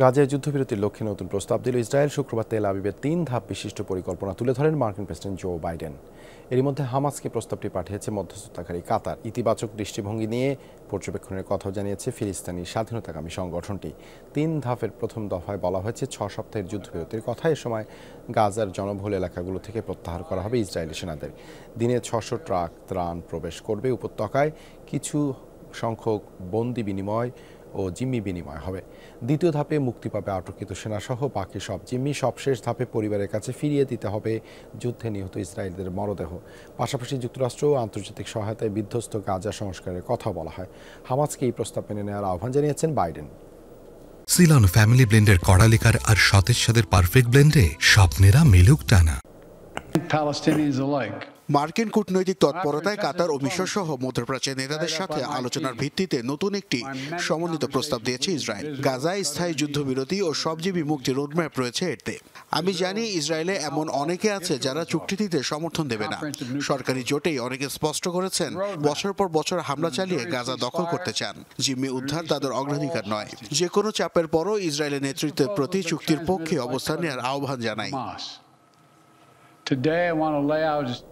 গাজায় যুদ্ধবিরতির লক্ষ্যে নতুন প্রস্তাব দিল ইসরায়েল। শুক্রবার তেল আবিবের 3 ধাপ বিশিষ্ট পরিকল্পনা তুলে ধরেন মার্কিন প্রেসিডেন্ট জো বাইডেন। এরই মধ্যে হামাসকে প্রস্তাবটি পাঠিয়েছে মধ্যস্থতাকারী কাতার। ইতিবাচক দৃষ্টিভঙ্গি নিয়ে পর্যবেক্ষণের কথাও জানিয়েছে ফিলিস্তিনি স্বাধীনতাকামী সংগঠনটি। 3 ধাপের প্রথম দফায় বলা হয়েছে 6 সপ্তাহের যুদ্ধবিরতির কথা। এ সময় গাজার জনবহুল এলাকাগুলো থেকে প্রত্যাহার করা হবে ইসরায়েলি সেনাদের। দিনে 600 ট্রাক ত্রাণ প্রবেশ করবে উপত্যকায়। কিছু সংখ্যক বন্দি বিনিময় ও জিম্মি বিনিময় হবে। দ্বিতীয় ধাপে মুক্তি পাবে আটককৃত সেনাসহ বাকি সব জিম্মি। সবশেষ ধাপে পরিবারের কাছে ফিরিয়ে দিতে হবে যুদ্ধে নিহত ইসরায়েলিদের মরদেহ। পাশাপাশি যুক্তরাষ্ট্র ও আন্তর্জাতিক সহায়তায় বিধ্বস্ত গাজা সংস্কারের কথা বলা হয়। হামাসকে এই প্রস্তাব মেনে নেওয়ার আহ্বান জানিয়েছেন বাইডেন। সিলন ফ্যামিলি ব্লেন্ডের কড়ালিকার আর সতেজ সাদের পারফেক্ট ব্লেন্ডে স্বপ্নেরা মিলুক টানা। মার্কিন কূটনৈতিক তৎপরতায় কাতার ও মিশর সহ মধ্যপ্রাচ্যের নেতাদের সাথে আলোচনার ভিত্তিতে নতুন একটি সমন্বিত প্রস্তাব দিয়েছে ইসরায়েল। গাজায় স্থায়ী যুদ্ধবিরতি ও সবজীবী মুক্তি রোডম্যাপ রয়েছে এতে। আমি জানি ইসরায়েলে এমন অনেকে আছে যারা চুক্তিটিতে সমর্থন দেবে না। সরকারি জোটেই অনেকে স্পষ্ট করেছেন বছর পর বছর হামলা চালিয়ে গাজা দখল করতে চান। জিম্মি উদ্ধার তাদের অগ্রাধিকার নয়। যে কোনো চাপের পরও ইসরায়েলের নেতৃত্বের প্রতি চুক্তির পক্ষে অবস্থান নেওয়ার আহ্বান জানাই। Today I want to lay out just